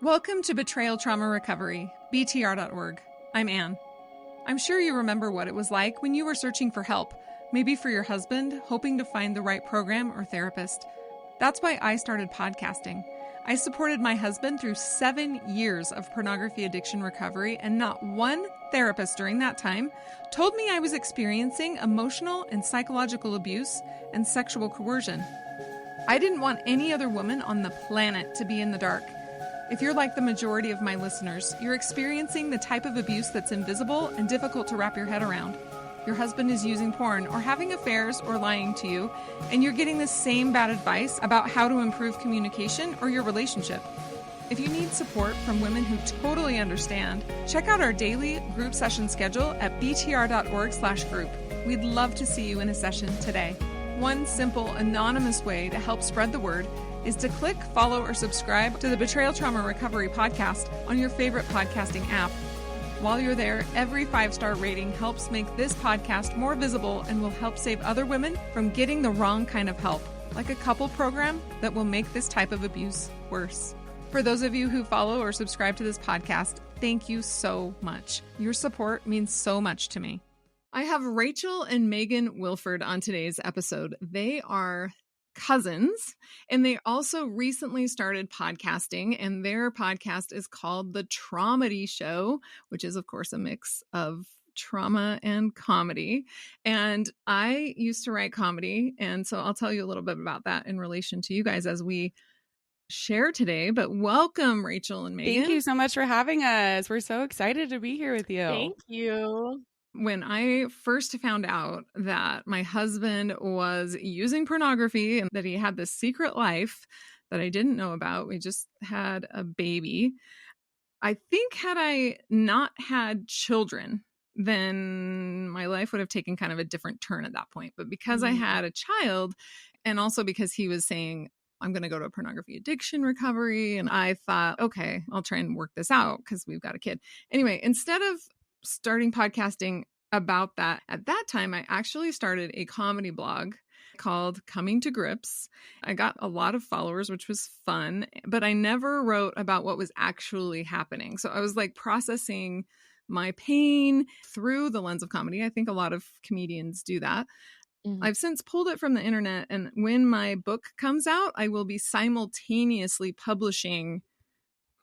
Welcome to Betrayal Trauma Recovery, BTR.org. I'm Anne. I'm sure you remember what it was like when you were searching for help, maybe for your husband, hoping to find the right program or therapist. That's why I started podcasting. I supported my husband through 7 years of pornography addiction recovery, and not one therapist during that time told me I was experiencing emotional and psychological abuse and sexual coercion. I didn't want any other woman on the planet to be in the dark. If you're like the majority of my listeners, you're experiencing the type of abuse that's invisible and difficult to wrap your head around. Your husband is using porn or having affairs or lying to you, and you're getting the same bad advice about how to improve communication or your relationship. If you need support from women who totally understand, check out our daily group session schedule at btr.org/group. We'd love to see you in a session today. One simple, anonymous way to help spread the word is to click, follow, or subscribe to the Betrayal Trauma Recovery podcast on your favorite podcasting app. While you're there, every 5-star rating helps make this podcast more visible and will help save other women from getting the wrong kind of help, like a couple program that will make this type of abuse worse. For those of you who follow or subscribe to this podcast, thank you so much. Your support means so much to me. I have Rachel and Megan Wilford on today's episode. They are cousins, and they also recently started podcasting, and their podcast is called The Traumedy Show, which is, of course, a mix of trauma and comedy. And I used to write comedy, and so I'll tell you a little bit about that in relation to you guys as we share today. But welcome, Rachel and Megan. Thank you so much for having us. We're so excited to be here with you. Thank you. When I first found out that my husband was using pornography and that he had this secret life that I didn't know about, we just had a baby. I think had I not had children, then my life would have taken kind of a different turn at that point. But because I had a child, and also because he was saying, I'm going to go to a pornography addiction recovery, and I thought, okay, I'll try and work this out because we've got a kid. Anyway, instead of starting podcasting about that, at that time, I actually started a comedy blog called Coming to Grips. I got a lot of followers, which was fun, but I never wrote about what was actually happening. So I was like processing my pain through the lens of comedy. I think a lot of comedians do that. I've since pulled it from the internet, and when my book comes out, I will be simultaneously publishing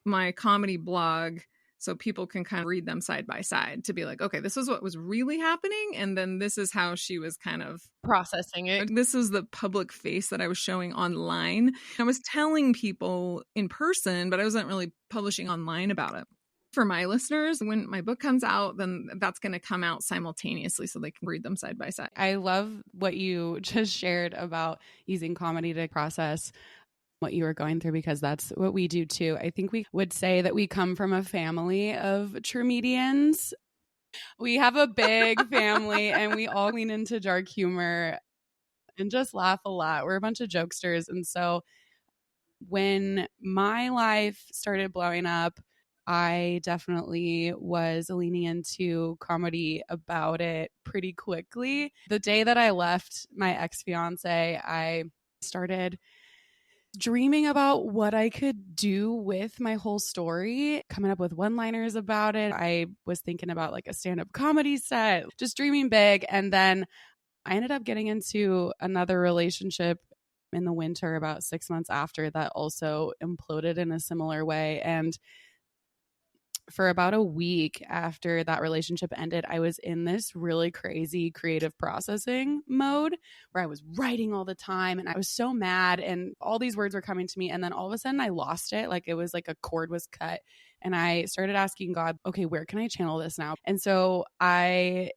my comedy blog so people can kind of read them side by side to be like, okay, this is what was really happening. And then this is how she was kind of processing it. This is the public face that I was showing online. I was telling people in person, but I wasn't really publishing online about it. For my listeners, when my book comes out, then that's going to come out simultaneously so they can read them side by side. I love what you just shared about using comedy to process what you were going through, because that's what we do too. I think we would say that we come from a family of Traumedians. We have a big family and we all lean into dark humor and just laugh a lot. We're a bunch of jokesters. And so when my life started blowing up, I definitely was leaning into comedy about it pretty quickly. The day that I left my ex-fiancé, I started dreaming about what I could do with my whole story, coming up with one-liners about it. I was thinking about like a stand-up comedy set, just dreaming big. And then I ended up getting into another relationship in the winter about 6 months after that also imploded in a similar way. And for about a week after that relationship ended, I was in this really crazy creative processing mode where I was writing all the time and I was so mad and all these words were coming to me. And then all of a sudden I lost it. Like it was like a cord was cut. And I started asking God, okay, where can I channel this now? And so I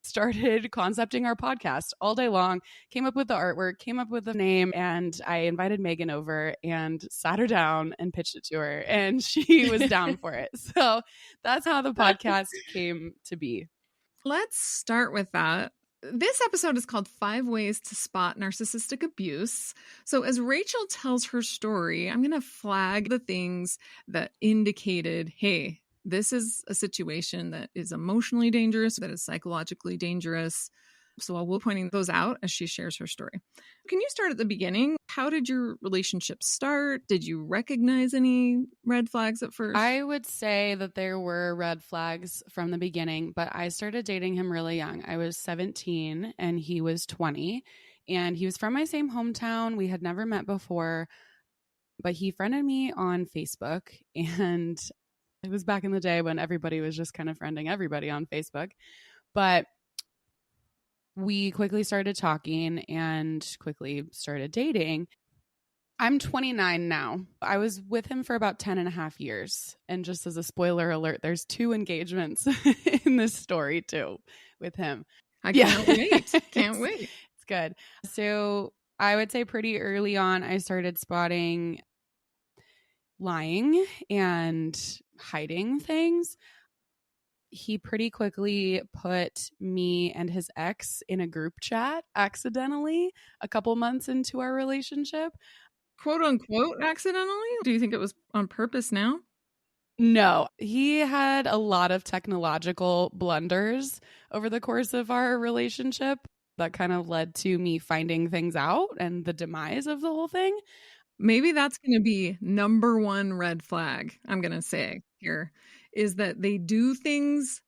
started concepting our podcast all day long, came up with the artwork, came up with the name, and I invited Megan over and sat her down and pitched it to her, and she was down for it. So that's how the podcast came to be. Let's start with that. This episode is called 5 Ways to Spot Narcissistic Abuse. So as Rachel tells her story, I'm going to flag the things that indicated, hey, this is a situation that is emotionally dangerous, that is psychologically dangerous. So I will be pointing those out as she shares her story. Can you start at the beginning? How did your relationship start? Did you recognize any red flags at first? I would say that there were red flags from the beginning, but I started dating him really young. I was 17 and he was 20, and he was from my same hometown. We had never met before, but he friended me on Facebook, and it was back in the day when everybody was just kind of friending everybody on Facebook. But we quickly started talking and quickly started dating. I'm 29 now. I was with him for about 10 and a half years. And just as a spoiler alert, there's 2 engagements in this story too with him. I can't wait. Can't wait. It's good. So I would say pretty early on, I started spotting lying and hiding things. He pretty quickly put me and his ex in a group chat accidentally a couple months into our relationship. Quote unquote accidentally? Do you think it was on purpose now? No, he had a lot of technological blunders over the course of our relationship that kind of led to me finding things out and the demise of the whole thing. Maybe that's going to be number one red flag, I'm going to say here, is that they do things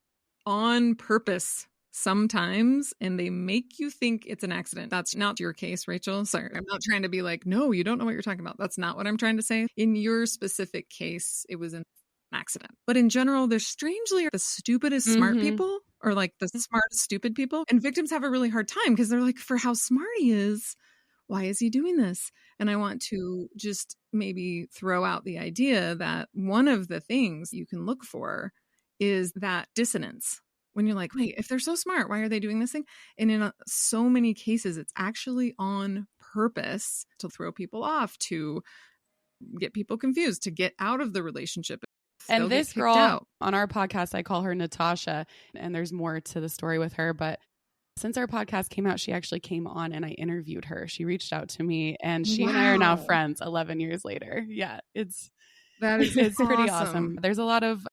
on purpose sometimes and they make you think it's an accident. That's not your case, Rachel. Sorry, I'm not trying to be like, no, you don't know what you're talking about. That's not what I'm trying to say. In your specific case, it was an accident. But in general, there's strangely the stupidest smart people, or like the smartest stupid people. And victims have a really hard time because they're like, for how smart he is, why is he doing this? And I want to just maybe throw out the idea that one of the things you can look for is that dissonance. When you're like, wait, if they're so smart, why are they doing this thing? And in so many cases, it's actually on purpose to throw people off, to get people confused, to get out of the relationship. And this girl on our podcast, I call her Natasha, and there's more to the story with her. But since our podcast came out, she actually came on and I interviewed her. She reached out to me, and she and I are now friends 11 years later. Yeah, it's pretty awesome. There's a lot of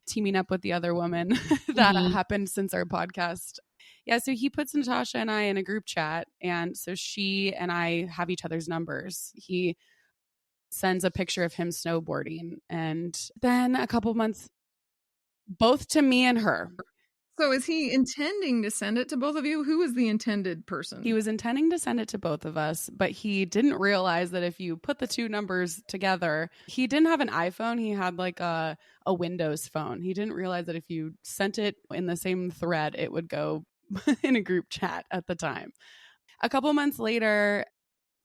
teaming up with the other woman that happened since our podcast. Yeah, so he puts Natasha and I in a group chat, and so she and I have each other's numbers. He sends a picture of him snowboarding, and then a couple months, both to me and her. So is he intending to send it to both of you? Who was the intended person? He was intending to send it to both of us, but he didn't realize that if you put the 2 numbers together, he didn't have an iPhone. He had like a Windows phone. He didn't realize that if you sent it in the same thread, it would go in a group chat at the time. A couple months later,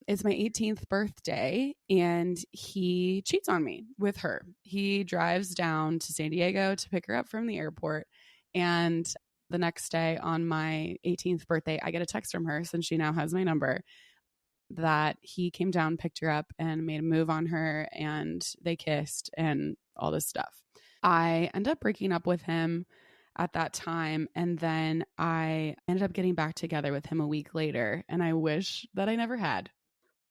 it's my 18th birthday, and he cheats on me with her. He drives down to San Diego to pick her up from the airport. And the next day on my 18th birthday, I get a text from her, since she now has my number, that he came down, picked her up, and made a move on her, and they kissed and all this stuff. I ended up breaking up with him at that time, and then I ended up getting back together with him a week later, and I wish that I never had.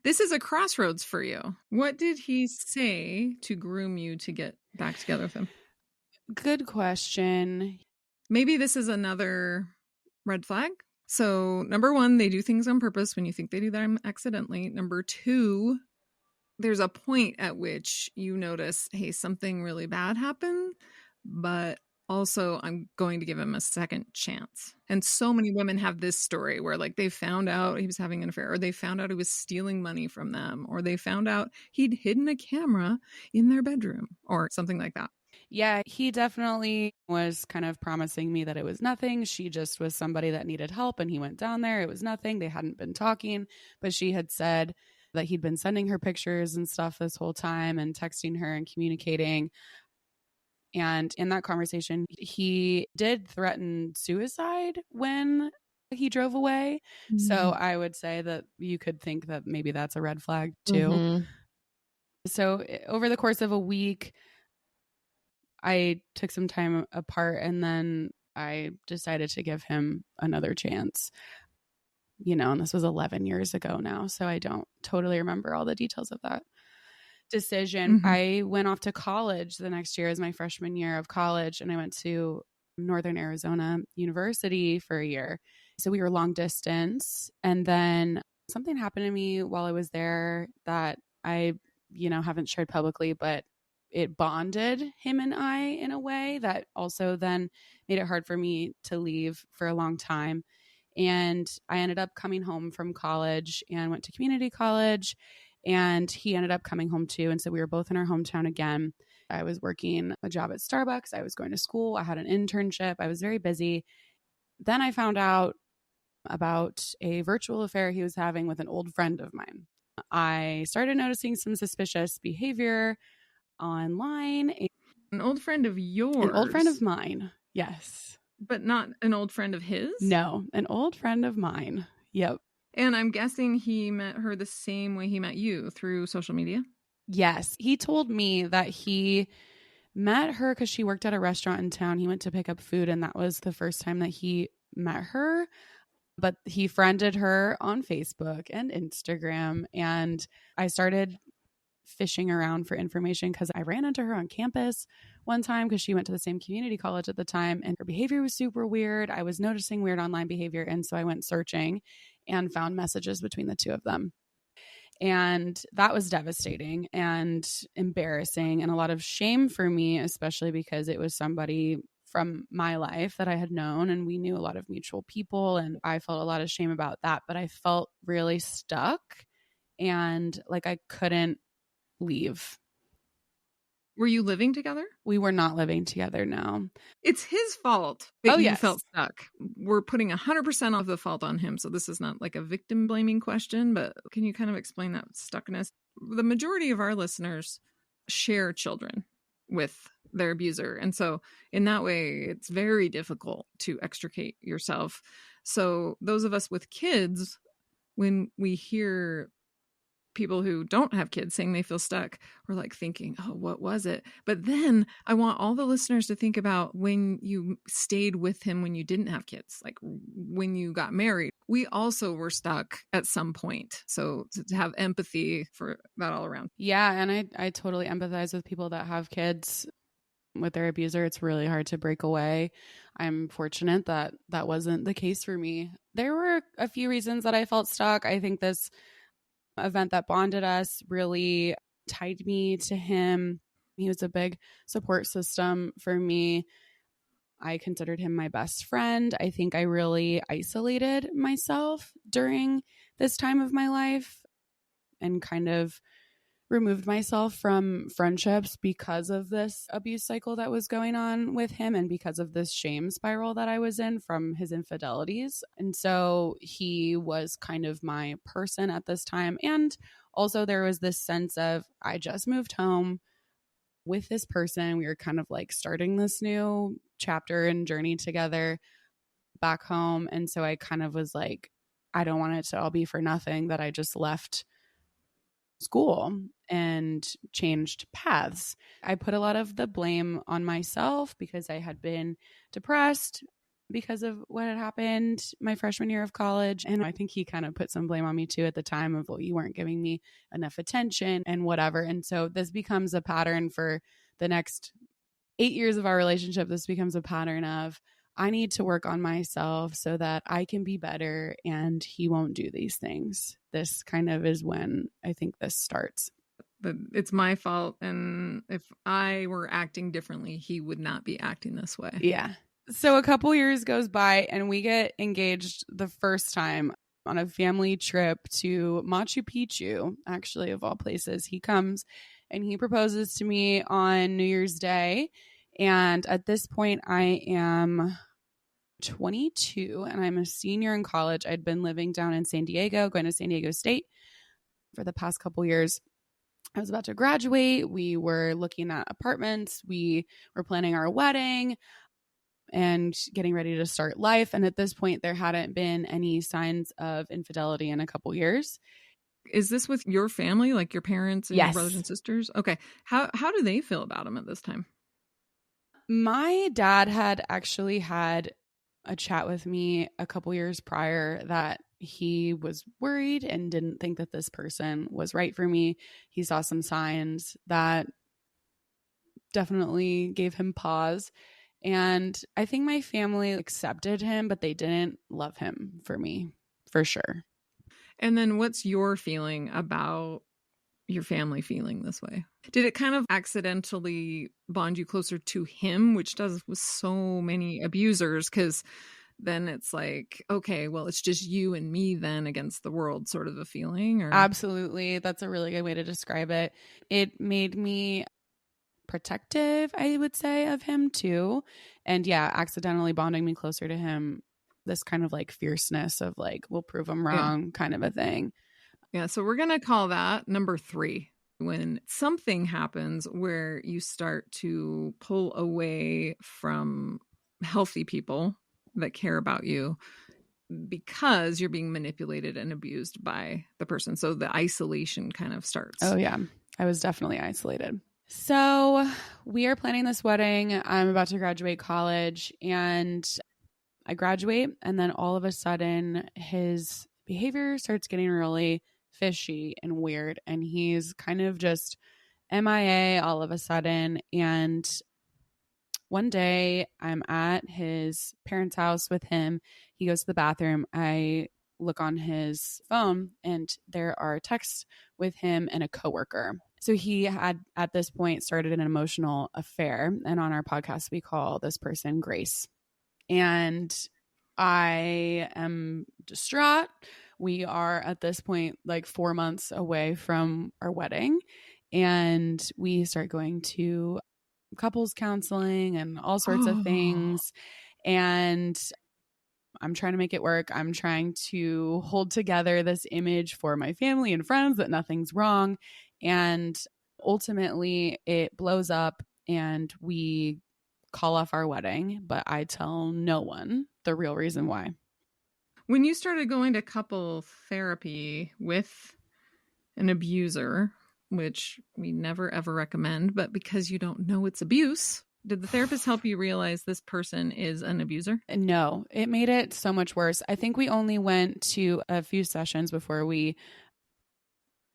This is a crossroads for you. What did he say to groom you to get back together with him? Good question. Maybe this is another red flag. So, number 1, they do things on purpose when you think they do them accidentally. Number 2, there's a point at which you notice, hey, something really bad happened, but also I'm going to give him a second chance. And so many women have this story where like they found out he was having an affair, or they found out he was stealing money from them, or they found out he'd hidden a camera in their bedroom or something like that. Yeah, he definitely was kind of promising me that it was nothing. She just was somebody that needed help, and he went down there. It was nothing. They hadn't been talking, but she had said that he'd been sending her pictures and stuff this whole time and texting her and communicating. And in that conversation, he did threaten suicide when he drove away. Mm-hmm. So I would say that you could think that maybe that's a red flag too. Mm-hmm. So over the course of a week, I took some time apart, and then I decided to give him another chance. You know, and this was 11 years ago now, so I don't totally remember all the details of that decision. Mm-hmm. I went off to college the next year as my freshman year of college, and I went to Northern Arizona University for a year. So we were long distance. And then something happened to me while I was there that I, haven't shared publicly, but it bonded him and I in a way that also then made it hard for me to leave for a long time. And I ended up coming home from college and went to community college, and he ended up coming home too. And so we were both in our hometown again. I was working a job at Starbucks. I was going to school. I had an internship. I was very busy. Then I found out about a virtual affair he was having with an old friend of mine. I started noticing some suspicious behavior online. An old friend of yours? An old friend of mine, yes. But not an old friend of his? No, an old friend of mine. Yep. And I'm guessing he met her the same way he met you, through social media? Yes. He told me that he met her because she worked at a restaurant in town. He went to pick up food, and that was the first time that he met her. But he friended her on Facebook and Instagram, and I started fishing around for information because I ran into her on campus one time because she went to the same community college at the time, and her behavior was super weird. I was noticing weird online behavior, and so I went searching and found messages between the two of them. And that was devastating and embarrassing and a lot of shame for me, especially because it was somebody from my life that I had known, and we knew a lot of mutual people, and I felt a lot of shame about that. But I felt really stuck and like I couldn't leave. Were you living together? We were not living together, no. It's his fault that you yes. felt stuck. We're putting 100% of the fault on him. So this is not like a victim blaming question, but can you kind of explain that stuckness? The majority of our listeners share children with their abuser. And so in that way, it's very difficult to extricate yourself. So those of us with kids, when we hear people who don't have kids saying they feel stuck, we're like thinking, oh, what was it? But then I want all the listeners to think about when you stayed with him when you didn't have kids, like when you got married. We also were stuck at some point. So to have empathy for that all around. Yeah. And I totally empathize with people that have kids with their abuser. It's really hard to break away. I'm fortunate that that wasn't the case for me. There were a few reasons that I felt stuck. I think this event that bonded us really tied me to him. He was a big support system for me. I considered him my best friend. I think I really isolated myself during this time of my life and kind of removed myself from friendships because of this abuse cycle that was going on with him and because of this shame spiral that I was in from his infidelities. And so he was kind of my person at this time. And also there was this sense of I just moved home with this person. We were kind of like starting this new chapter and journey together back home. And so I kind of was like, I don't want it to all be for nothing that I just left school and changed paths. I put a lot of the blame on myself because I had been depressed because of what had happened my freshman year of college. And I think he kind of put some blame on me too at the time of, well, you weren't giving me enough attention and whatever. And so this becomes a pattern for the next 8 years of our relationship. This becomes a pattern of I need to work on myself so that I can be better and he won't do these things. This kind of is when I think this starts. But it's my fault. And if I were acting differently, he would not be acting this way. Yeah. So a couple years goes by and we get engaged the first time on a family trip to Machu Picchu, actually, of all places. He comes and he proposes to me on New Year's Day. And at this point, I am 22 and I'm a senior in college. I'd been living down in San Diego, going to San Diego State for the past couple years. I was about to graduate. We were looking at apartments. We were planning our wedding and getting ready to start life. And at this point, there hadn't been any signs of infidelity in a couple years. Is this with your family, like your parents and Yes. your brothers and sisters? Okay. How do they feel about him at this time? My dad had actually had a chat with me a couple years prior that he was worried and didn't think that this person was right for me. He saw some signs that definitely gave him pause. And I think my family accepted him, but they didn't love him for me, for sure. And then what's your feeling about your family feeling this way? Did it kind of accidentally bond you closer to him, which does with so many abusers? Because then it's like, okay, well, it's just you and me then against the world, sort of a feeling. Or Absolutely. That's a really good way to describe it. It made me protective, I would say, of him too. And yeah, accidentally bonding me closer to him, this kind of like fierceness of like, we'll prove him wrong kind of a thing. Yeah. So we're going to call that number 3. When something happens where you start to pull away from healthy people that care about you because you're being manipulated and abused by the person. So the isolation kind of starts. Oh yeah. I was definitely isolated. So we are planning this wedding. I'm about to graduate college, and I graduate, and then all of a sudden his behavior starts getting really fishy and weird, and he's kind of just MIA all of a sudden. And one day I'm at his parents' house with him. He goes to the bathroom. I look on his phone, and there are texts with him and a coworker. So he had at this point started an emotional affair, and on our podcast we call this person Grace. And I am distraught. We are at this point like 4 months away from our wedding, and we start going to couples counseling and all sorts of things. And I'm trying to make it work. I'm trying to hold together this image for my family and friends that nothing's wrong. And ultimately it blows up and we call off our wedding, but I tell no one the real reason why. When you started going to couple therapy with an abuser, which we never ever recommend, but because you don't know it's abuse, did the therapist help you realize this person is an abuser? No, it made it so much worse. I think we only went to a few sessions before we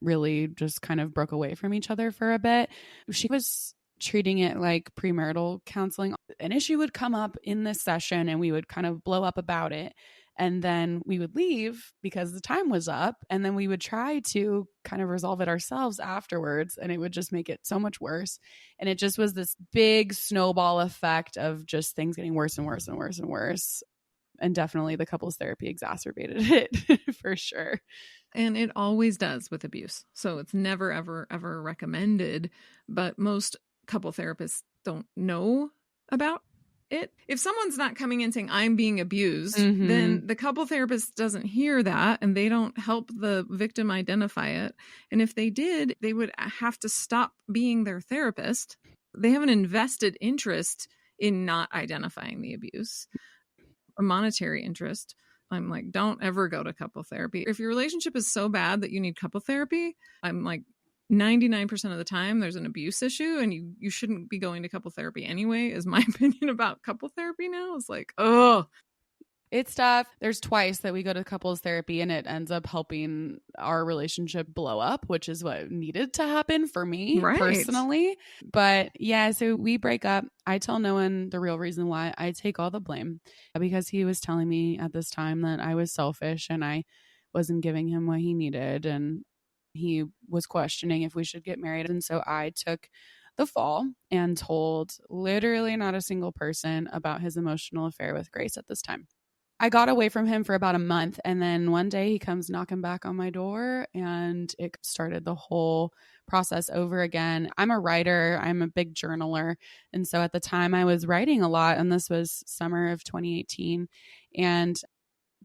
really just kind of broke away from each other for a bit. She was treating it like premarital counseling. An issue would come up in this session and we would kind of blow up about it. And then we would leave because the time was up, and then we would try to kind of resolve it ourselves afterwards, and it would just make it so much worse. And it just was this big snowball effect of just things getting worse and worse and worse and worse. And definitely the couples therapy exacerbated it for sure. And it always does with abuse. So it's never, ever, ever recommended. But most couple therapists don't know about it. If someone's not coming in saying, I'm being abused, then the couple therapist doesn't hear that and they don't help the victim identify it. And if they did, they would have to stop being their therapist. They have an invested interest in not identifying the abuse, a monetary interest. I'm like, don't ever go to couple therapy. If your relationship is so bad that you need couple therapy, I'm like, 99% of the time there's an abuse issue and you shouldn't be going to couple therapy anyway, is my opinion about couple therapy now. It's like, oh, it's tough. There's twice that we go to couples therapy and it ends up helping our relationship blow up, which is what needed to happen for me personally. But yeah, so we break up. I tell no one the real reason why. I take all the blame because he was telling me at this time that I was selfish and I wasn't giving him what he needed. And he was questioning if we should get married. And so I took the fall and told literally not a single person about his emotional affair with Grace at this time. I got away from him for about a month. And then one day he comes knocking back on my door and it started the whole process over again. I'm a writer. I'm a big journaler. And so at the time I was writing a lot, and this was summer of 2018. And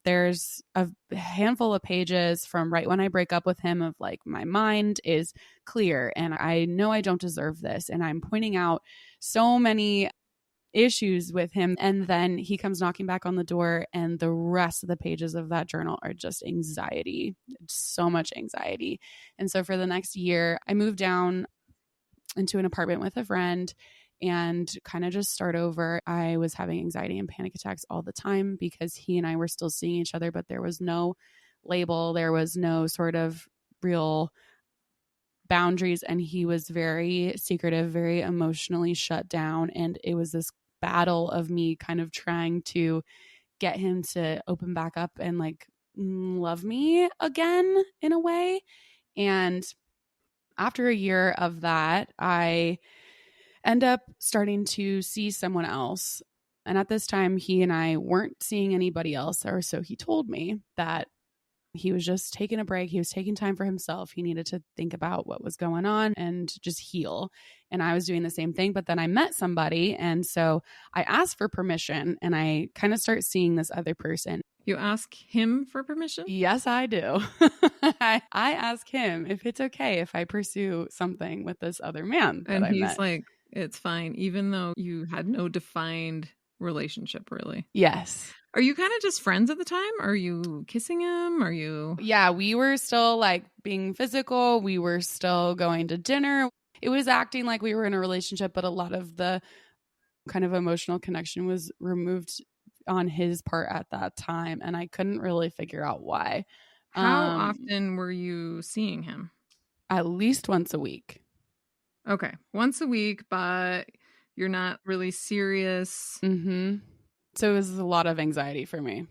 there's a handful of pages from right when I break up with him of like, my mind is clear and I know I don't deserve this. And I'm pointing out so many issues with him. And then he comes knocking back on the door and the rest of the pages of that journal are just anxiety, so much anxiety. And so for the next year, I moved down into an apartment with a friend and kind of just start over. I was having anxiety and panic attacks all the time because he and I were still seeing each other, but there was no label. There was no sort of real boundaries. And he was very secretive, very emotionally shut down. And it was this battle of me kind of trying to get him to open back up and like love me again in a way. And after a year of that, I end up starting to see someone else. And at this time, he and I weren't seeing anybody else, or so he told me, that he was just taking a break. He was taking time for himself. He needed to think about what was going on and just heal. And I was doing the same thing. But then I met somebody. And so I asked for permission and I kind of start seeing this other person. You ask him for permission? Yes, I do. I ask him if it's okay if I pursue something with this other man that I met. And he's like, it's fine, even though you had no defined relationship, really. Yes. Are you kind of just friends at the time? Are you kissing him? Are you? Yeah, we were still like being physical. We were still going to dinner. It was acting like we were in a relationship, but a lot of the kind of emotional connection was removed on his part at that time. And I couldn't really figure out why. How often were you seeing him? At least once a week. Okay. Once a week, but you're not really serious. Mm-hmm. So it was a lot of anxiety for me.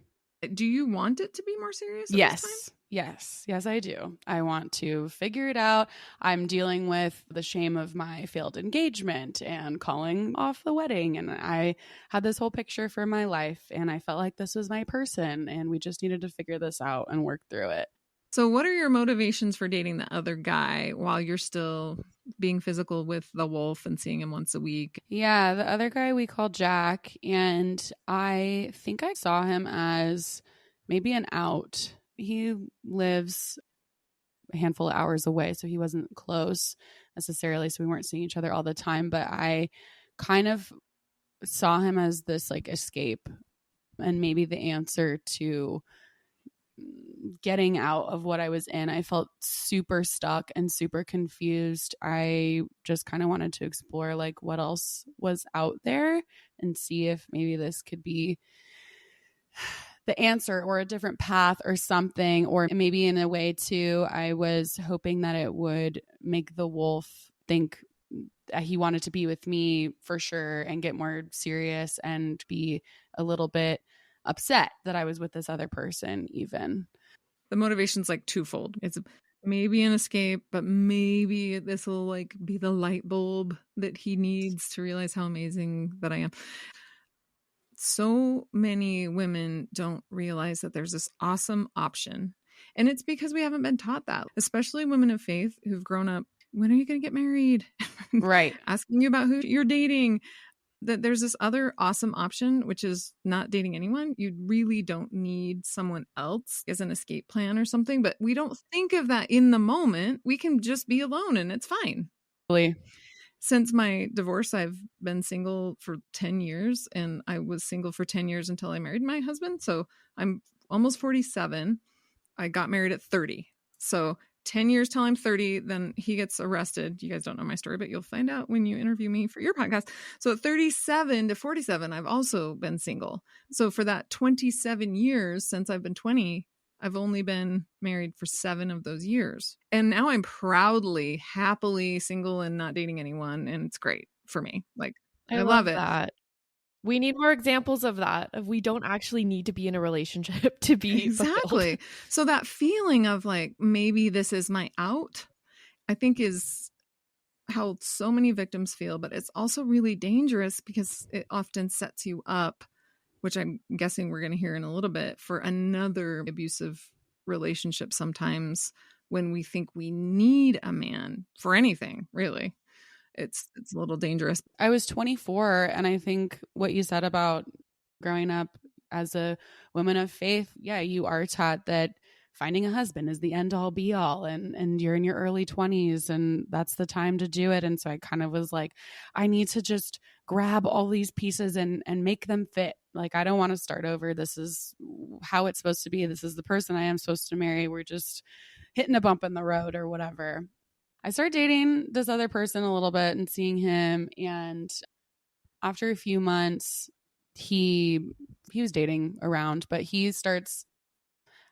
Do you want it to be more serious? Yes. Yes, I do. I want to figure it out. I'm dealing with the shame of my failed engagement and calling off the wedding. And I had this whole picture for my life and I felt like this was my person and we just needed to figure this out and work through it. So what are your motivations for dating the other guy while you're still being physical with the wolf and seeing him once a week? Yeah, the other guy we call Jack. And I think I saw him as maybe an out. He lives a handful of hours away, so he wasn't close necessarily. So we weren't seeing each other all the time, but I kind of saw him as this like escape and maybe the answer to getting out of what I was in. I felt super stuck and super confused. I just kind of wanted to explore like what else was out there and see if maybe this could be the answer or a different path or something, or maybe in a way too, I was hoping that it would make the wolf think that he wanted to be with me for sure and get more serious and be a little bit upset that I was with this other person even. The motivation's like twofold. It's maybe an escape, but maybe this will like be the light bulb that he needs to realize how amazing that I am. So many women don't realize that there's this awesome option. And it's because we haven't been taught that, especially women of faith who've grown up. When are you going to get married? Right. Asking you about who you're dating. That there's this other awesome option, which is not dating anyone. You really don't need someone else as an escape plan or something, but we don't think of that in the moment. We can just be alone and it's fine. Really? Since my divorce, I've been single for 10 years and I was single for 10 years until I married my husband. So I'm almost 47. I got married at 30. So 10 years till I'm 30, then he gets arrested. You guys don't know my story, but you'll find out when you interview me for your podcast. So at 37 to 47, I've also been single. So for that 27 years since I've been 20, I've only been married for 7 of those years. And now I'm proudly, happily single and not dating anyone. And it's great for me. Like, I love it. That. We need more examples of that. Of we don't actually need to be in a relationship to be exactly. So that feeling of like, maybe this is my out, I think is how so many victims feel, but it's also really dangerous because it often sets you up, which I'm guessing we're going to hear in a little bit, for another abusive relationship sometimes when we think we need a man for anything, really. It's a little dangerous. I was 24, and I think what you said about growing up as a woman of faith, yeah, you are taught that finding a husband is the end all be all, and you're in your early 20s and that's the time to do it. And so I kind of was like, I need to just grab all these pieces and make them fit. Like, I don't want to start over. This is how it's supposed to be. This is the person I am supposed to marry. We're just hitting a bump in the road or whatever. I started dating this other person a little bit and seeing him. And after a few months, he was dating around, but he starts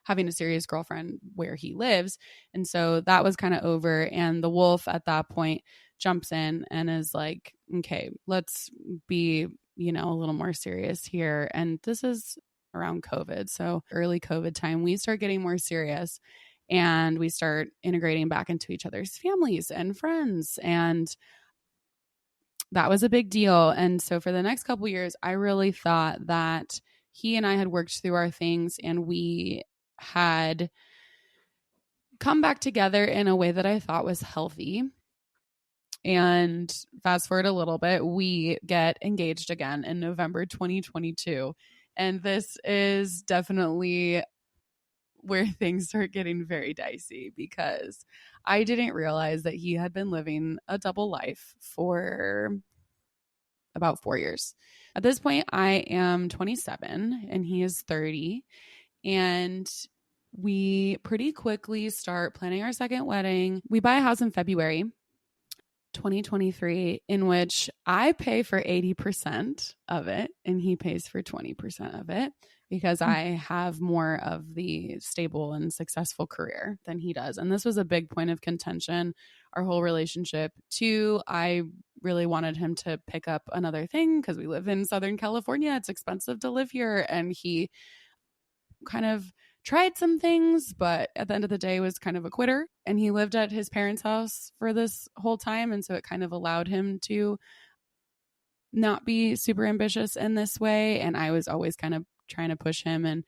having a serious girlfriend where he lives. And so that was kind of over. And the wolf at that point jumps in and is like, okay, let's be a little more serious here. And this is around COVID. So early COVID time, we start getting more serious and we start integrating back into each other's families and friends. And that was a big deal. And so for the next couple of years, I really thought that he and I had worked through our things and we had come back together in a way that I thought was healthy. And fast forward a little bit, we get engaged again in November 2022. And this is definitely where things start getting very dicey because I didn't realize that he had been living a double life for about 4 years. At this point, I am 27 and he is 30. And we pretty quickly start planning our second wedding. We buy a house in February 2023, in which I pay for 80% of it and he pays for 20% of it because I have more of the stable and successful career than he does. And this was a big point of contention, our whole relationship. Two, I really wanted him to pick up another thing because we live in Southern California. It's expensive to live here. And he kind of tried some things, but at the end of the day was kind of a quitter. And he lived at his parents' house for this whole time. And so it kind of allowed him to not be super ambitious in this way. And I was always kind of trying to push him and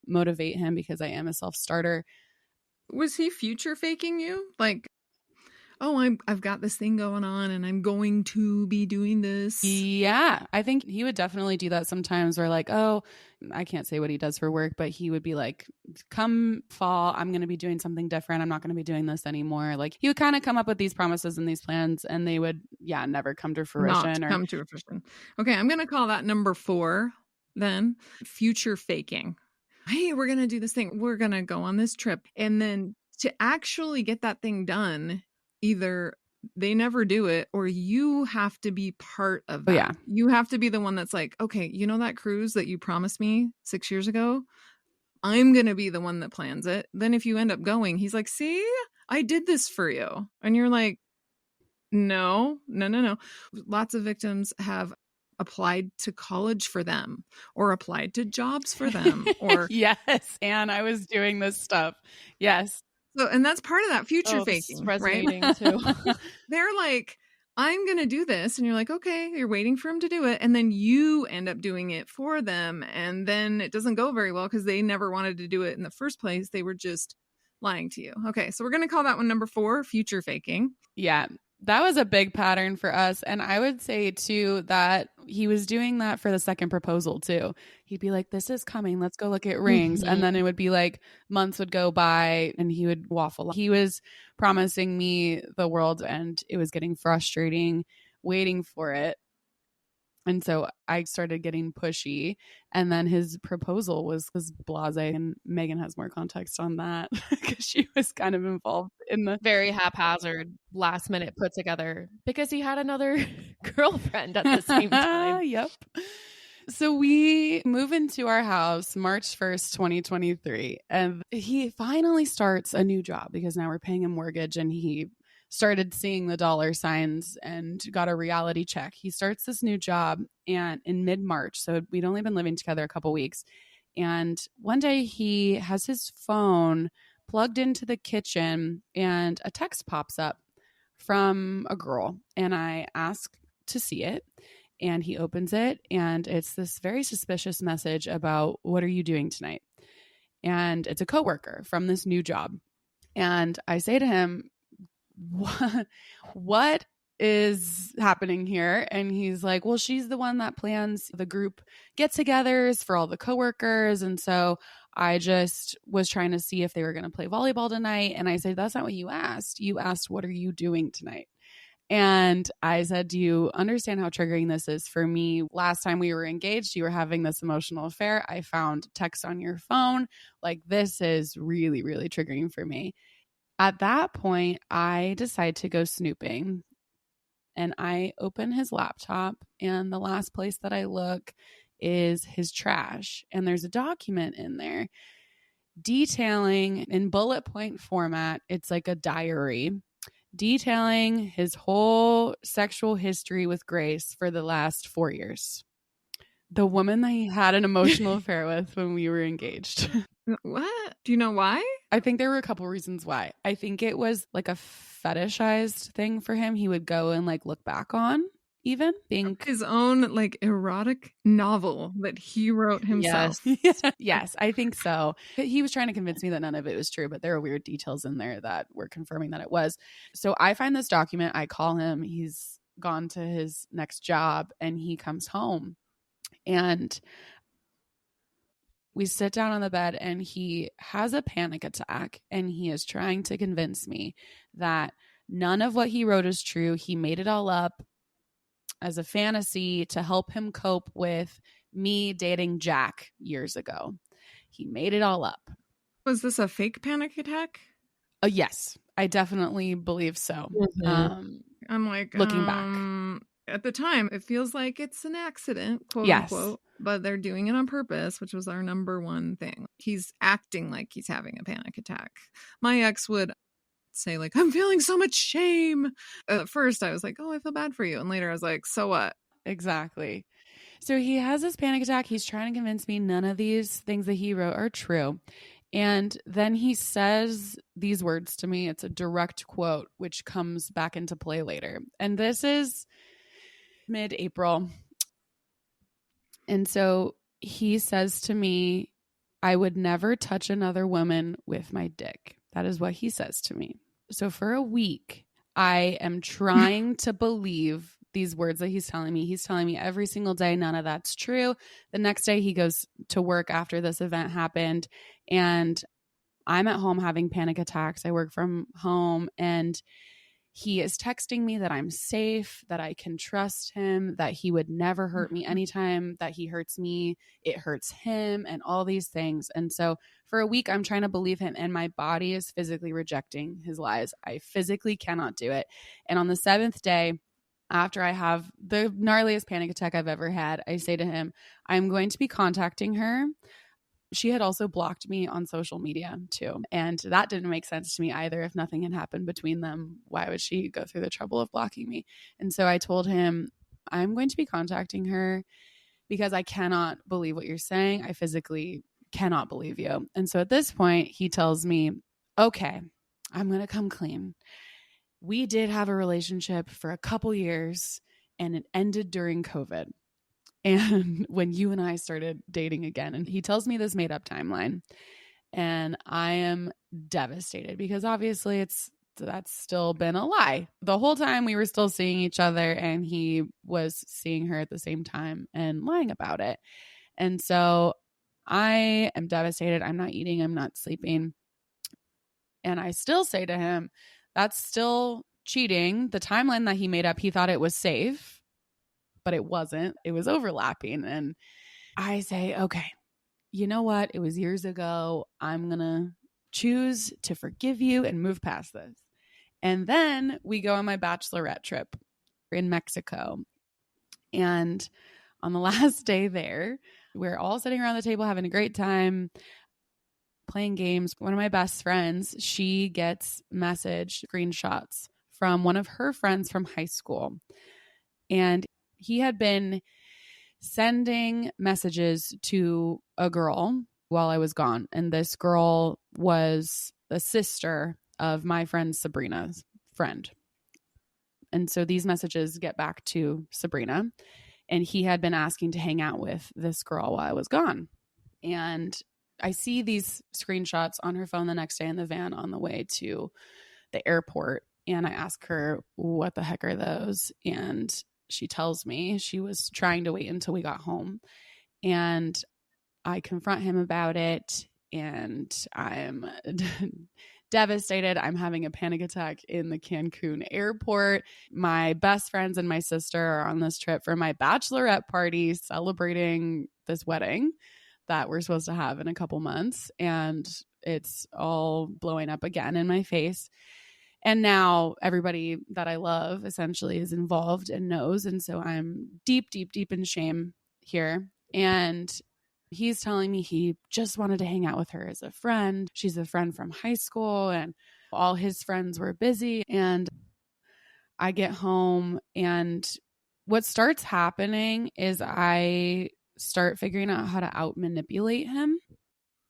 motivate him because I am a self-starter. Was he future faking you? Like, oh, I've got this thing going on and I'm going to be doing this. Yeah, I think he would definitely do that sometimes where like, oh, I can't say what he does for work, but he would be like, come fall, I'm going to be doing something different. I'm not going to be doing this anymore. Like he would kind of come up with these promises and these plans and they would, never come to fruition. Come to fruition. Okay, I'm going to call that number 4 then. Future faking. Hey, we're going to do this thing. We're going to go on this trip. And then to actually get that thing done, either they never do it or you have to be part of that. Yeah. You have to be the one that's like, okay, you know that cruise that you promised me 6 years ago? I'm going to be the one that plans it. Then if you end up going, he's like, see, I did this for you. And you're like, no. Lots of victims have applied to college for them or applied to jobs for them or yes. And I was doing this stuff. Yes. So, and that's part of that future faking, resonating right? too. They're like, I'm going to do this. And you're like, okay, you're waiting for them to do it. And then you end up doing it for them. And then it doesn't go very well because they never wanted to do it in the first place. They were just lying to you. Okay. So we're going to call that one number 4, future faking. Yeah. That was a big pattern for us. And I would say too that he was doing that for the second proposal too. He'd be like, this is coming. Let's go look at rings. And then it would be like months would go by and he would waffle. He was promising me the world and it was getting frustrating waiting for it. And so I started getting pushy. And then his proposal was blasé. And Megan has more context on that because she was kind of involved in the very haphazard, last minute put together because he had another girlfriend at the same time. Yep. So we move into our house March 1st, 2023. And he finally starts a new job because now we're paying a mortgage and he started seeing the dollar signs and got a reality check. He starts this new job and in mid-March. So we'd only been living together a couple weeks. And one day he has his phone plugged into the kitchen and a text pops up from a girl. And I ask to see it. And he opens it and it's this very suspicious message about, what are you doing tonight? And it's a coworker from this new job. And I say to him, what is happening here? And he's like, well, she's the one that plans the group get-togethers for all the coworkers. And so I just was trying to see if they were going to play volleyball tonight. And I said, that's not what you asked. You asked, what are you doing tonight? And I said, do you understand how triggering this is for me? Last time we were engaged, you were having this emotional affair. I found text on your phone. Like, this is really, really triggering for me. At that point, I decide to go snooping and I open his laptop and the last place that I look is his trash. And there's a document in there detailing in bullet point format. It's like a diary detailing his whole sexual history with Grace for the last 4 years. The woman that he had an emotional affair with when we were engaged. What? Do you know why? I think there were a couple reasons why. I think it was like a fetishized thing for him. He would go and like look back on, even think his own like erotic novel that he wrote himself. Yes, I think so. He was trying to convince me that none of it was true, but there are weird details in there that were confirming that it was. So I find this document, I call him, he's gone to his next job, and he comes home, and we sit down on the bed, and he has a panic attack, and he is trying to convince me that none of what he wrote is true. He made it all up as a fantasy to help him cope with me dating Jack years ago. He made it all up. Was this a fake panic attack? Yes, I definitely believe so. Mhm. I'm like, looking back. At the time, it feels like it's an accident, quote Yes. unquote, but they're doing it on purpose, which was our number one thing. He's acting like he's having a panic attack. My ex would say like, I'm feeling so much shame. At first I was like, oh, I feel bad for you. And later I was like, so what? Exactly. So he has this panic attack. He's trying to convince me none of these things that he wrote are true. And then he says these words to me. It's a direct quote, which comes back into play later. And this is mid-April. And so he says to me, I would never touch another woman with my dick. That is what he says to me. So for a week, I am trying to believe these words that he's telling me. He's telling me every single day, none of that's true. The next day he goes to work after this event happened, and I'm at home having panic attacks. I work from home, and he is texting me that I'm safe, that I can trust him, that he would never hurt me. Anytime that he hurts me, it hurts him, and all these things. And so for a week, I'm trying to believe him, and my body is physically rejecting his lies. I physically cannot do it. And on the 7th day, after I have the gnarliest panic attack I've ever had, I say to him, I'm going to be contacting her. She had also blocked me on social media too. And that didn't make sense to me either. If nothing had happened between them, why would she go through the trouble of blocking me? And so I told him, I'm going to be contacting her because I cannot believe what you're saying. I physically cannot believe you. And so at this point, he tells me, okay, I'm going to come clean. We did have a relationship for a couple years, and it ended during COVID. And when you and I started dating again, and he tells me this made up timeline, and I am devastated because obviously that's still been a lie. The whole time we were still seeing each other, and he was seeing her at the same time and lying about it. And so I am devastated. I'm not eating. I'm not sleeping. And I still say to him, that's still cheating. The timeline that he made up, he thought it was safe, but it wasn't. It was overlapping. And I say, okay, you know what? It was years ago. I'm going to choose to forgive you and move past this. And then we go on my Bachelorette trip in Mexico. And on the last day there, we're all sitting around the table having a great time, playing games. One of my best friends, she gets message screenshots from one of her friends from high school. And he had been sending messages to a girl while I was gone. And this girl was the sister of my friend Sabrina's friend. And so these messages get back to Sabrina. And he had been asking to hang out with this girl while I was gone. And I see these screenshots on her phone the next day in the van on the way to the airport. And I ask her, what the heck are those? And she tells me she was trying to wait until we got home. And I confront him about it. And I'm devastated. I'm having a panic attack in the Cancun airport. My best friends and my sister are on this trip for my bachelorette party celebrating this wedding that we're supposed to have in a couple months. And it's all blowing up again in my face. And now everybody that I love essentially is involved and knows. And so I'm deep, deep, deep in shame here. And he's telling me he just wanted to hang out with her as a friend. She's a friend from high school, and all his friends were busy. And I get home, and what starts happening is I start figuring out how to out manipulate him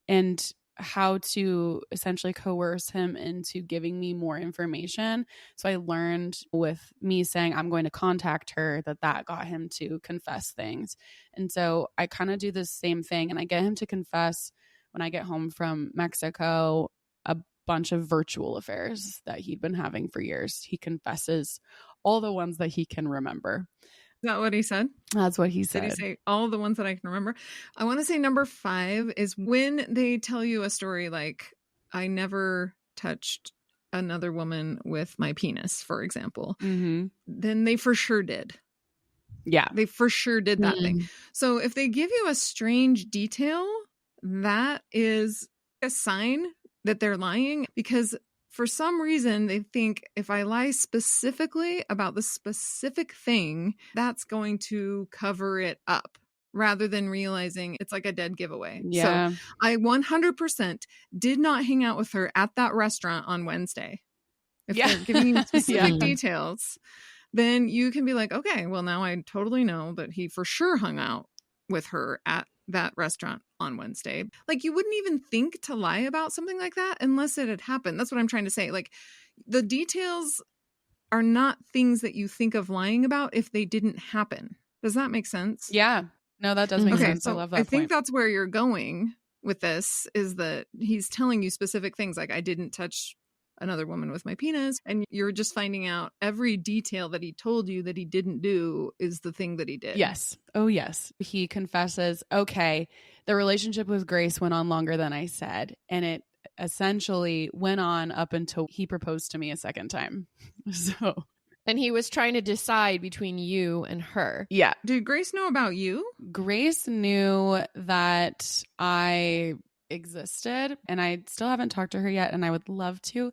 and how to essentially coerce him into giving me more information. So I learned with me saying I'm going to contact her that got him to confess things. And so I kind of do the same thing, and I get him to confess when I get home from Mexico a bunch of virtual affairs that he'd been having for years. He confesses all the ones that he can remember. Is that what he said? That's what he said. Did he say all the ones that I can remember? I want to say number 5 is when they tell you a story like, I never touched another woman with my penis, for example, then they for sure did. Yeah. They for sure did that thing. So if they give you a strange detail, that is a sign that they're lying, because for some reason, they think if I lie specifically about the specific thing, that's going to cover it up, rather than realizing it's like a dead giveaway. Yeah. So I 100% did not hang out with her at that restaurant on Wednesday. If they're giving you specific details, then you can be like, okay, well, now I totally know that he for sure hung out with her at that restaurant on Wednesday. Like, you wouldn't even think to lie about something like that unless it had happened. That's what I'm trying to say. Like, the details are not things that you think of lying about if they didn't happen. Does that make sense? Yeah. No, that does make sense. So I love that. I think that's where you're going with this, is that he's telling you specific things like, I didn't touch another woman with my penis, and you're just finding out every detail that he told you that he didn't do is the thing that he did. Yes. Oh, yes. He confesses, okay, the relationship with Grace went on longer than I said, and it essentially went on up until he proposed to me a second time. So, and he was trying to decide between you and her. Yeah. Did Grace know about you? Grace knew that I existed, and I still haven't talked to her yet, and I would love to,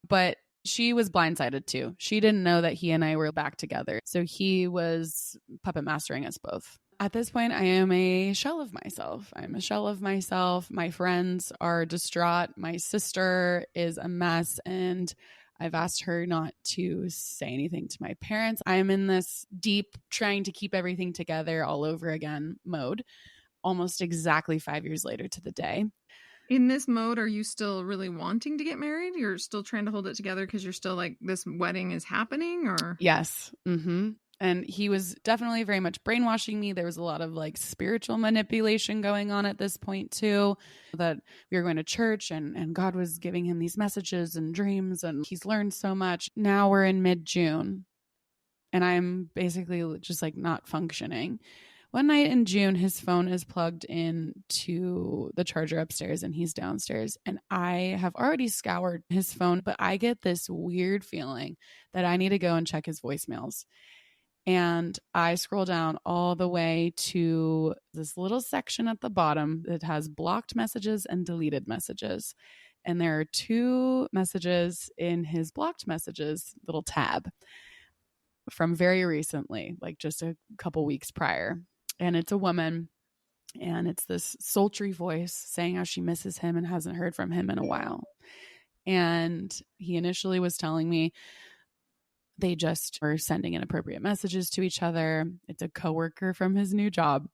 but she was blindsided too. She didn't know that he and I were back together. So he was puppet mastering us both. At this point, I am a shell of myself. I'm a shell of myself. My friends are distraught. My sister is a mess, and I've asked her not to say anything to my parents. I'm in this deep trying to keep everything together all over again mode, almost exactly 5 years later to the day. In this mode, are you still really wanting to get married? You're still trying to hold it together because you're still like, this wedding is happening, or? Yes. And he was definitely very much brainwashing me. There was a lot of like spiritual manipulation going on at this point too, that we were going to church and God was giving him these messages and dreams, and he's learned so much. Now we're in mid-June, and I'm basically just like not functioning. One night in June, his phone is plugged in to the charger upstairs, and he's downstairs. And I have already scoured his phone, but I get this weird feeling that I need to go and check his voicemails. And I scroll down all the way to this little section at the bottom that has blocked messages and deleted messages. And there are 2 messages in his blocked messages little tab from very recently, like just a couple weeks prior. And it's a woman, and it's this sultry voice saying how she misses him and hasn't heard from him in a while. And he initially was telling me they just were sending inappropriate messages to each other. It's a coworker from his new job.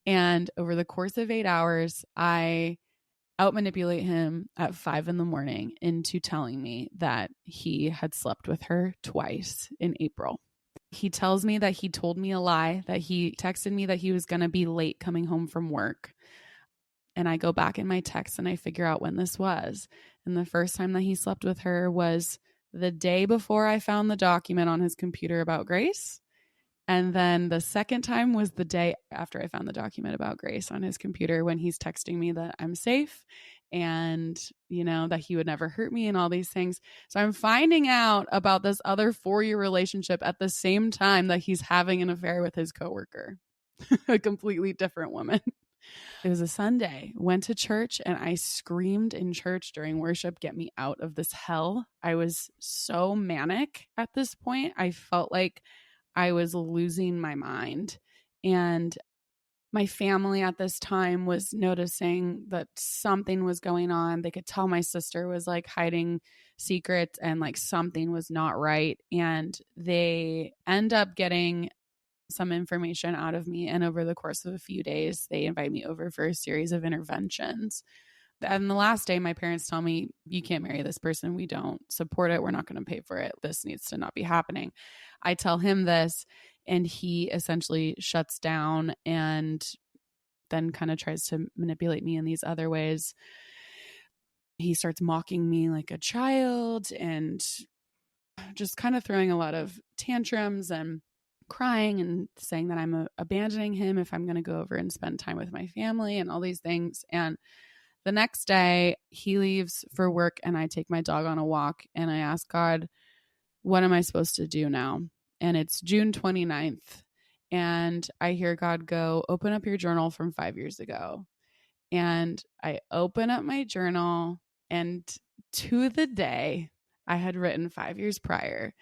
And over the course of 8 hours, I out-manipulate him at 5 a.m. into telling me that he had slept with her twice in April. He tells me that he told me a lie, that he texted me that he was going to be late coming home from work. And I go back in my text and I figure out when this was. And the first time that he slept with her was the day before I found the document on his computer about Grace. And then the second time was the day after I found the document about Grace on his computer, when he's texting me that I'm safe and, you know, that he would never hurt me and all these things. So I'm finding out about this other 4-year relationship at the same time that he's having an affair with his coworker, a completely different woman. It was a Sunday, went to church, and I screamed in church during worship, "Get me out of this hell." I was so manic at this point. I felt like I was losing my mind. And My family at this time was noticing that something was going on. They could tell my sister was like hiding secrets and like something was not right. And they end up getting some information out of me. And over the course of a few days, they invite me over for a series of interventions. And the last day, my parents tell me, you can't marry this person. We don't support it. We're not going to pay for it. This needs to not be happening. I tell him this, and he essentially shuts down and then kind of tries to manipulate me in these other ways. He starts mocking me like a child and just kind of throwing a lot of tantrums and crying and saying that I'm abandoning him if I'm going to go over and spend time with my family and all these things. And the next day he leaves for work and I take my dog on a walk and I ask God, what am I supposed to do now? And it's June 29th. And I hear God go, open up your journal from 5 years ago. And I open up my journal, and to the day I had written 5 years prior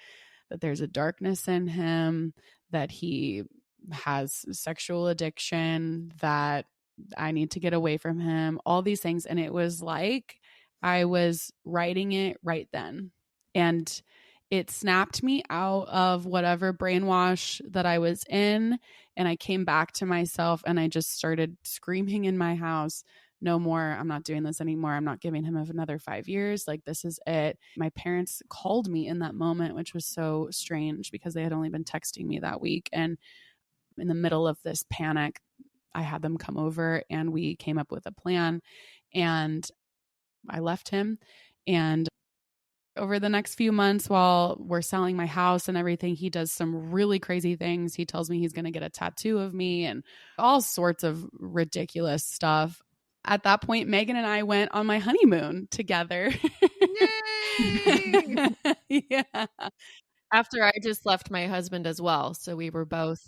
that there's a darkness in him, that he has sexual addiction, that I need to get away from him, all these things. And it was like I was writing it right then. And it snapped me out of whatever brainwash that I was in. And I came back to myself and I just started screaming in my house, no more. I'm not doing this anymore. I'm not giving him another 5 years. Like, this is it. My parents called me in that moment, which was so strange because they had only been texting me that week. And in the middle of this panic, I had them come over and we came up with a plan, and I left him. And over the next few months while we're selling my house and everything, he does some really crazy things. He tells me he's going to get a tattoo of me and all sorts of ridiculous stuff. At that point, Megan and I went on my honeymoon together. Yay! Yeah. After I just left my husband as well. So we were both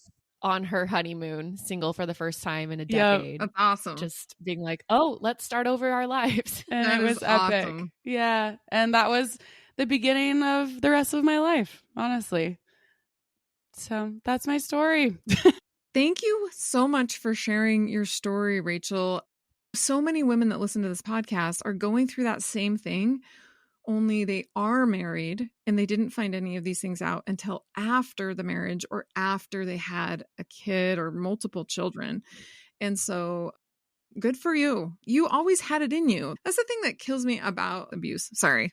on her honeymoon, single for the first time in a decade. That's awesome. Just being like, oh, let's start over our lives. And That it was is epic. awesome. Yeah. And that was the beginning of the rest of my life, honestly. So that's my story. Thank you so much for sharing your story, Rachel. So many women that listen to this podcast are going through that same thing, only they are married and they didn't find any of these things out until after the marriage or after they had a kid or multiple children. And so good for you. You always had it in you. That's the thing that kills me about abuse. Sorry.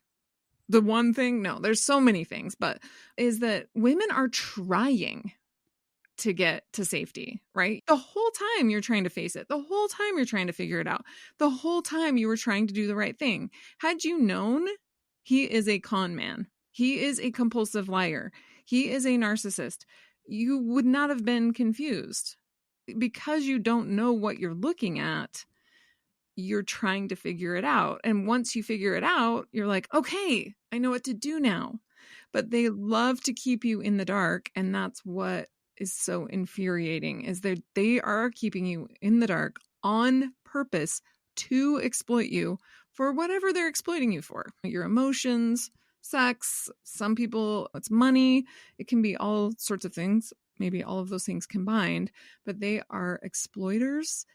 The one thing, no, there's so many things, but is that women are trying to get to safety, right? The whole time you're trying to face it. The whole time you're trying to figure it out. The whole time you were trying to do the right thing. Had you known he is a con man, he is a compulsive liar, he is a narcissist, you would not have been confused. Because you don't know what you're looking at, you're trying to figure it out. And once you figure it out, you're like, okay, I know what to do now. But they love to keep you in the dark. And that's what is so infuriating, is they are keeping you in the dark on purpose to exploit you for whatever they're exploiting you for. Your emotions, sex, some people, it's money. It can be all sorts of things, maybe all of those things combined, but they are exploiters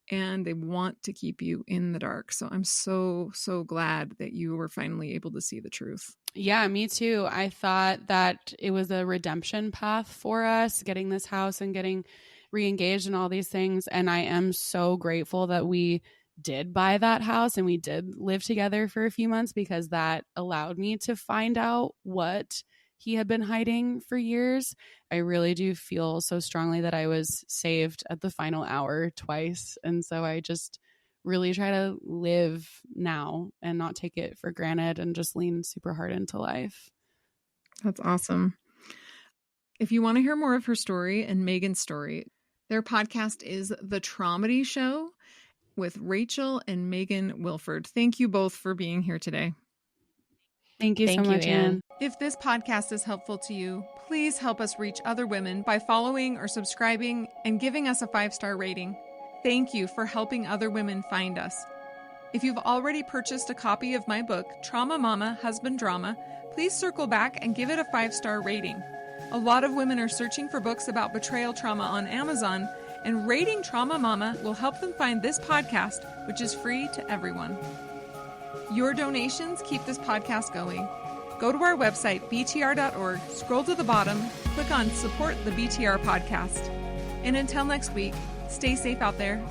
and they want to keep you in the dark. So I'm so, so glad that you were finally able to see the truth. Yeah, me too. I thought that it was a redemption path for us, getting this house and getting re-engaged and all these things. And I am so grateful that we did buy that house and we did live together for a few months, because that allowed me to find out what he had been hiding for years. I really do feel so strongly that I was saved at the final hour twice. And so I just really try to live now and not take it for granted and just lean super hard into life. That's awesome. If you want to hear more of her story and Megan's story, their podcast is The Traumedy Show with Rachel and Megan Wilford. Thank you both for being here today. Thank you so much, Anne. If this podcast is helpful to you, please help us reach other women by following or subscribing and giving us a 5-star rating. Thank you for helping other women find us. If you've already purchased a copy of my book, Trauma Mama, Husband Drama, please circle back and give it a 5-star rating. A lot of women are searching for books about betrayal trauma on Amazon, and rating Trauma Mama will help them find this podcast, which is free to everyone. Your donations keep this podcast going. Go to our website, btr.org, scroll to the bottom, click on Support the BTR Podcast. And until next week, stay safe out there.